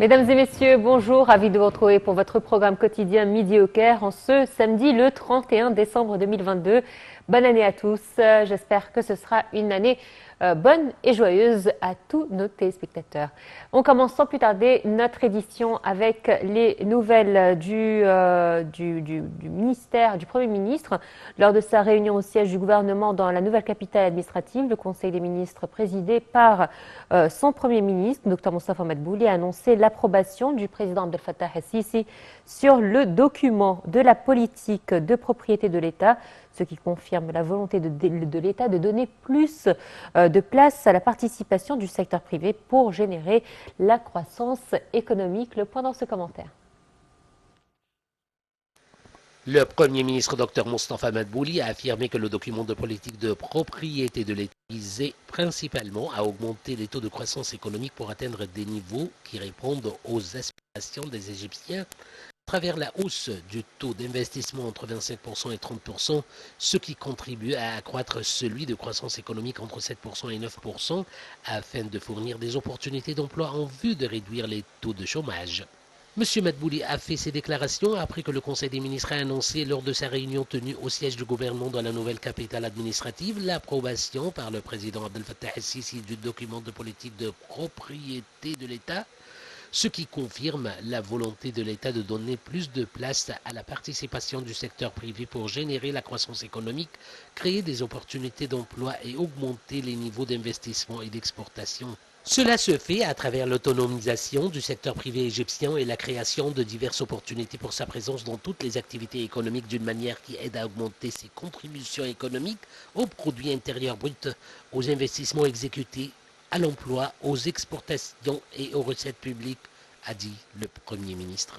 Mesdames et messieurs, bonjour, ravi de vous retrouver pour votre programme quotidien Midi au Caire en ce samedi le 31 décembre 2022. Bonne année à tous, j'espère que ce sera une année bonne et joyeuse à tous nos téléspectateurs. On commence sans plus tarder notre édition avec les nouvelles du ministère, du Premier ministre. Lors de sa réunion au siège du gouvernement dans la nouvelle capitale administrative, le Conseil des ministres présidé par son Premier ministre, Dr Moustapha Madbouli, a annoncé l'approbation du président Abdel Fattah el-Sisi sur le document de la politique de propriété de l'État, ce qui confirme la volonté de l'État de donner plus de place à la participation du secteur privé pour générer la croissance économique. Le point dans ce commentaire. Le Premier ministre Dr Moustapha Madbouli a affirmé que le document de politique de propriété de l'État visait principalement à augmenter les taux de croissance économique pour atteindre des niveaux qui répondent aux aspirations des Égyptiens à travers la hausse du taux d'investissement entre 25% et 30%, ce qui contribue à accroître celui de croissance économique entre 7% et 9% afin de fournir des opportunités d'emploi en vue de réduire les taux de chômage. M. Madbouli a fait ces déclarations après que le Conseil des ministres a annoncé lors de sa réunion tenue au siège du gouvernement dans la nouvelle capitale administrative l'approbation par le président Abdel Fattah el-Sisi du document de politique de propriété de l'État, ce qui confirme la volonté de l'État de donner plus de place à la participation du secteur privé pour générer la croissance économique, créer des opportunités d'emploi et augmenter les niveaux d'investissement et d'exportation. Cela se fait à travers l'autonomisation du secteur privé égyptien et la création de diverses opportunités pour sa présence dans toutes les activités économiques d'une manière qui aide à augmenter ses contributions économiques au produit intérieur brut, aux investissements exécutés, à l'emploi, aux exportations et aux recettes publiques, a dit le Premier ministre.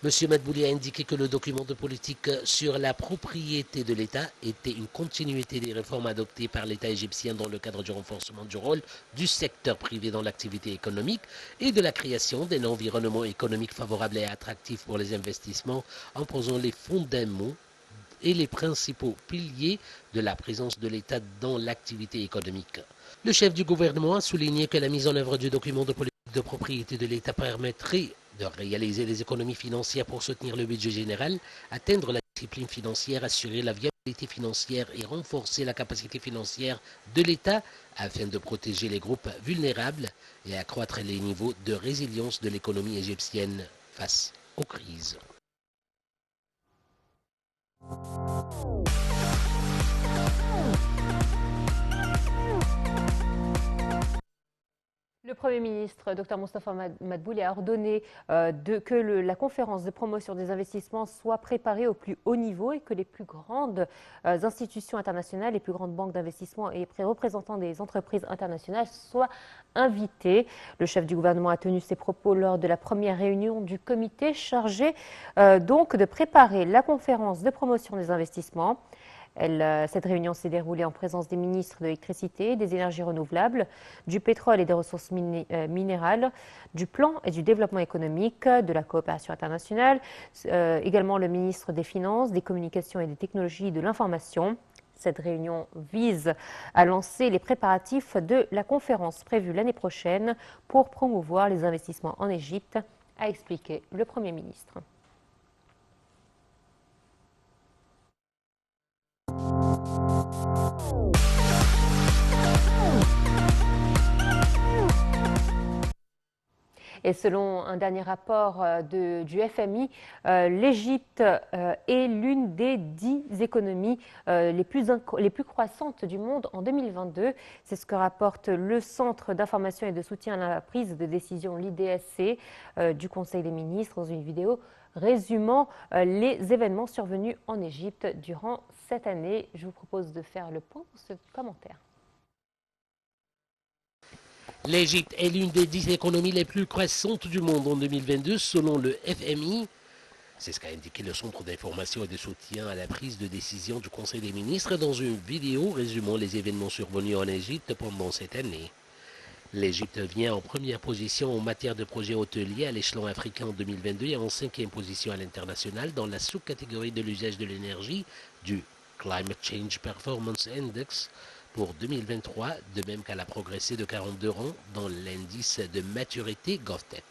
M. Madbouli a indiqué que le document de politique sur la propriété de l'État était une continuité des réformes adoptées par l'État égyptien dans le cadre du renforcement du rôle du secteur privé dans l'activité économique et de la création d'un environnement économique favorable et attractif pour les investissements en posant les fondements et les principaux piliers de la présence de l'État dans l'activité économique. Le chef du gouvernement a souligné que la mise en œuvre du document de politique de propriété de l'État permettrait de réaliser des économies financières pour soutenir le budget général, atteindre la discipline financière, assurer la viabilité financière et renforcer la capacité financière de l'État afin de protéger les groupes vulnérables et accroître les niveaux de résilience de l'économie égyptienne face aux crises. Le Premier ministre, Dr Moustapha Madbouli, a ordonné que la conférence de promotion des investissements soit préparée au plus haut niveau et que les plus grandes institutions internationales, les plus grandes banques d'investissement et représentants des entreprises internationales soient invités. Le chef du gouvernement a tenu ses propos lors de la première réunion du comité chargé donc de préparer la conférence de promotion des investissements. Cette réunion s'est déroulée en présence des ministres de l'électricité, des énergies renouvelables, du pétrole et des ressources minérales, du plan et du développement économique, de la coopération internationale, également le ministre des Finances, des Communications et des Technologies de l'Information. Cette réunion vise à lancer les préparatifs de la conférence prévue l'année prochaine pour promouvoir les investissements en Égypte, a expliqué le Premier ministre. Et selon un dernier rapport du FMI, l'Égypte est l'une des 10 économies les plus croissantes du monde en 2022. C'est ce que rapporte le Centre d'information et de soutien à la prise de décision, l'IDSC, du Conseil des ministres, dans une vidéo résumant les événements survenus en Égypte durant cette année. Je vous propose de faire le point pour ce commentaire. L'Égypte est l'une des 10 économies les plus croissantes du monde en 2022 selon le FMI. C'est ce qu'a indiqué le Centre d'information et de soutien à la prise de décision du Conseil des ministres dans une vidéo résumant les événements survenus en Égypte pendant cette année. L'Égypte vient en première position en matière de projets hôteliers à l'échelon africain en 2022 et en 5e position à l'international dans la sous-catégorie de l'usage de l'énergie du Climate Change Performance Index pour 2023, de même qu'elle a progressé de 42 rangs dans l'indice de maturité GovTech.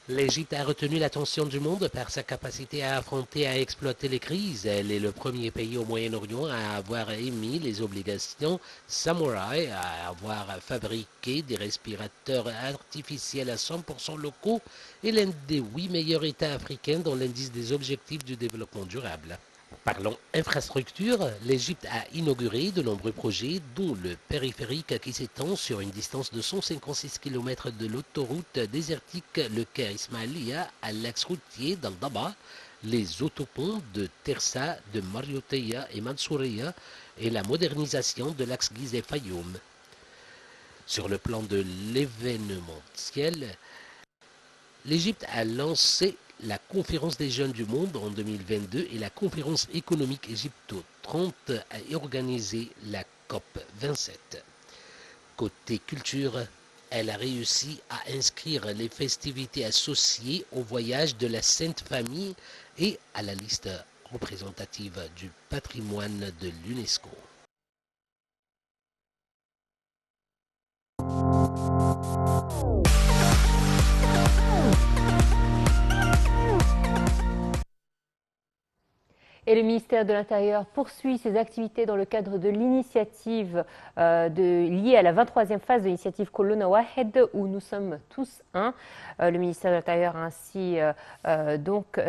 L'Égypte a retenu l'attention du monde par sa capacité à affronter et à exploiter les crises. Elle est le premier pays au Moyen-Orient à avoir émis les obligations samouraï, à avoir fabriqué des respirateurs artificiels à 100% locaux et l'un des 8 meilleurs États africains dans l'indice des objectifs du développement durable. Parlons infrastructure, l'Égypte a inauguré de nombreux projets, dont le périphérique qui s'étend sur une distance de 156 km de l'autoroute désertique Le Caire Ismailia à l'axe routier d'Al-Daba, les autoponts de Tersa, de Marioteia et Mansouria et la modernisation de l'axe Gizeh-Fayoum. Sur le plan de l'événementiel, l'Égypte a lancé la conférence des jeunes du monde en 2022 et la conférence économique Égypto 30 a organisé la COP 27. Côté culture, elle a réussi à inscrire les festivités associées au voyage de la Sainte Famille et à la liste représentative du patrimoine de l'UNESCO. Et le ministère de l'Intérieur poursuit ses activités dans le cadre de l'initiative liée à la 23e phase de l'initiative Kolona Wahed, où nous sommes tous un. Le ministère de l'Intérieur a ainsi donc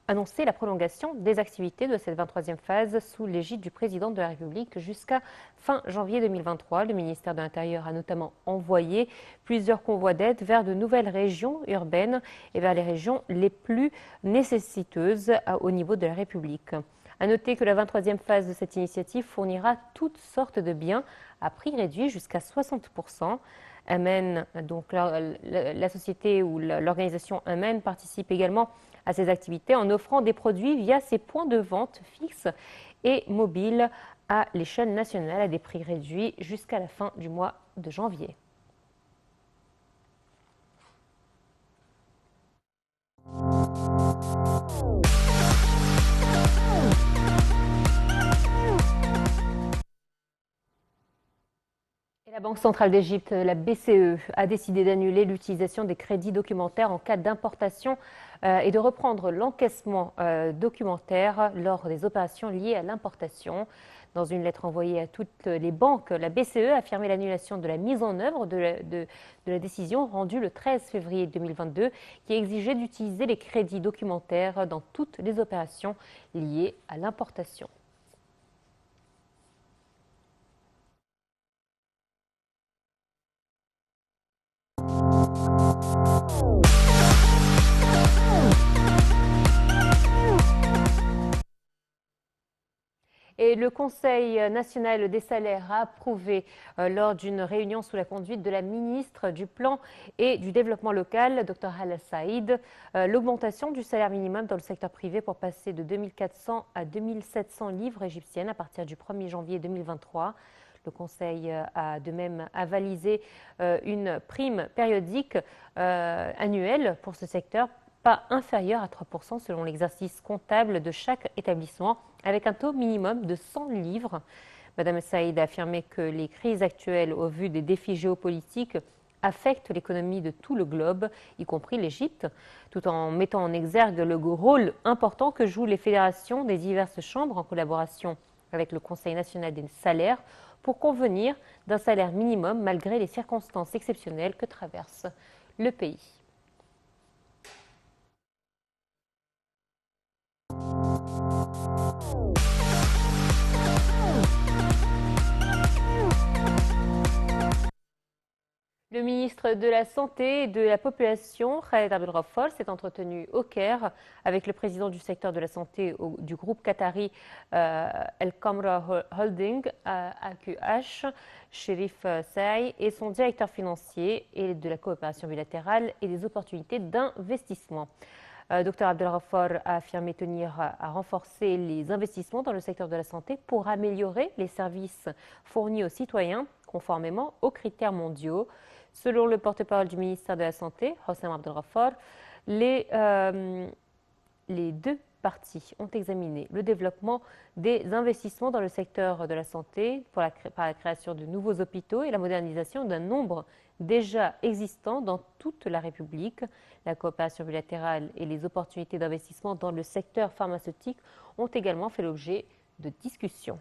annoncé la prolongation des activités de cette 23e phase sous l'égide du président de la République jusqu'à fin janvier 2023. Le ministère de l'Intérieur a notamment envoyé plusieurs convois d'aide vers de nouvelles régions urbaines et vers les régions les plus nécessiteuses au niveau de la République. À noter que la 23e phase de cette initiative fournira toutes sortes de biens à prix réduit jusqu'à 60%. Amen, donc la société ou l'organisation Amen participe également à ces activités en offrant des produits via ses points de vente fixes et mobiles à l'échelle nationale à des prix réduits jusqu'à la fin du mois de janvier. La Banque centrale d'Égypte, la BCE, a décidé d'annuler l'utilisation des crédits documentaires en cas d'importation et de reprendre l'encaissement documentaire lors des opérations liées à l'importation. Dans une lettre envoyée à toutes les banques, la BCE a affirmé l'annulation de la mise en œuvre de la décision rendue le 13 février 2022 qui exigeait d'utiliser les crédits documentaires dans toutes les opérations liées à l'importation. Et le Conseil national des salaires a approuvé lors d'une réunion sous la conduite de la ministre du Plan et du Développement local, Dr Hala Saïd, l'augmentation du salaire minimum dans le secteur privé pour passer de 2400 à 2700 livres égyptiennes à partir du 1er janvier 2023. Le Conseil a de même avalisé une prime périodique annuelle pour ce secteur, pas inférieur à 3% selon l'exercice comptable de chaque établissement, avec un taux minimum de 100 livres. Madame Saïd a affirmé que les crises actuelles, au vu des défis géopolitiques, affectent l'économie de tout le globe, y compris l'Égypte, tout en mettant en exergue le rôle important que jouent les fédérations des diverses chambres en collaboration avec le Conseil national des salaires pour convenir d'un salaire minimum malgré les circonstances exceptionnelles que traverse le pays. Le ministre de la Santé et de la Population, Khaled Abdel-Ghaffar, s'est entretenu au Caire avec le président du secteur de la santé du groupe qatari El Kamra Holding, AQH, Sherif Saï, et son directeur financier et de la coopération bilatérale et des opportunités d'investissement. Dr Abdel-Ghaffar a affirmé tenir à renforcer les investissements dans le secteur de la santé pour améliorer les services fournis aux citoyens conformément aux critères mondiaux. Selon le porte-parole du ministère de la Santé, Hossam Abdel-Ghaffar, les deux parties ont examiné le développement des investissements dans le secteur de la santé par la création de nouveaux hôpitaux et la modernisation d'un nombre déjà existant dans toute la République. La coopération bilatérale et les opportunités d'investissement dans le secteur pharmaceutique ont également fait l'objet de discussions.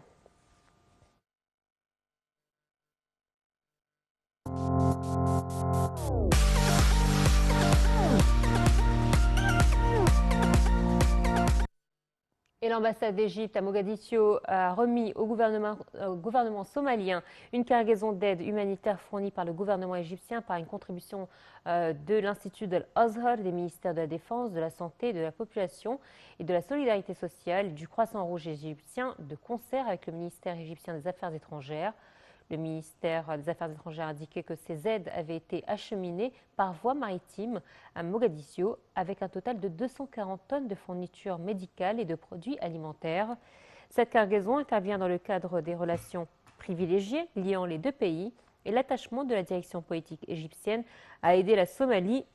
Et l'ambassade d'Égypte à Mogadiscio a remis au gouvernement somalien une cargaison d'aide humanitaire fournie par le gouvernement égyptien par une contribution de l'Institut de l'Azhar, des ministères de la Défense, de la Santé, de la Population et de la Solidarité sociale, du Croissant Rouge égyptien, de concert avec le ministère égyptien des Affaires étrangères. Le ministère des Affaires étrangères a indiqué que ces aides avaient été acheminées par voie maritime à Mogadiscio avec un total de 240 tonnes de fournitures médicales et de produits alimentaires. Cette cargaison intervient dans le cadre des relations privilégiées liant les deux pays et l'attachement de la direction politique égyptienne à aider la Somalie,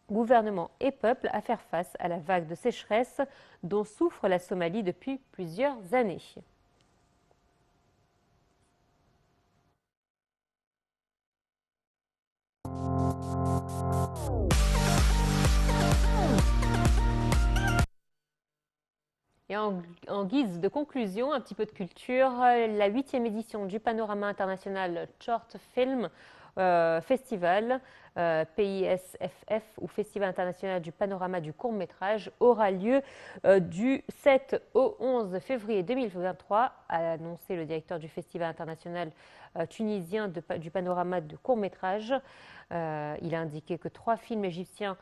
gouvernement et peuple, à faire face à la vague de sécheresse dont souffre la Somalie depuis plusieurs années. Et en guise de conclusion, un petit peu de culture, la 8e édition du Panorama International Short Film Festival, PISFF, ou Festival international du panorama du court-métrage, aura lieu du 7 au 11 février 2023, a annoncé le directeur du Festival international tunisien du panorama de court-métrage. Il a indiqué que 3 films égyptiens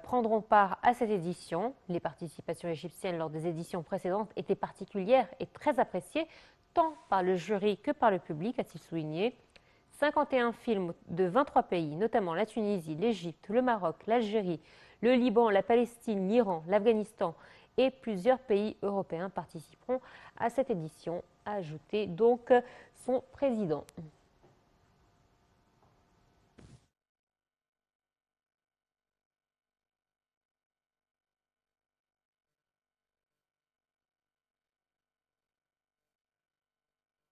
prendront part à cette édition. Les participations égyptiennes lors des éditions précédentes étaient particulières et très appréciées, tant par le jury que par le public, a-t-il souligné. 51 films de 23 pays, notamment la Tunisie, l'Égypte, le Maroc, l'Algérie, le Liban, la Palestine, l'Iran, l'Afghanistan et plusieurs pays européens participeront à cette édition, a ajouté donc son président.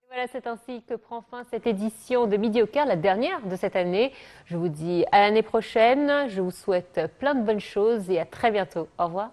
Voilà, c'est ainsi que prend fin cette édition de Midi au Cœur, la dernière de cette année. Je vous dis à l'année prochaine, je vous souhaite plein de bonnes choses et à très bientôt. Au revoir.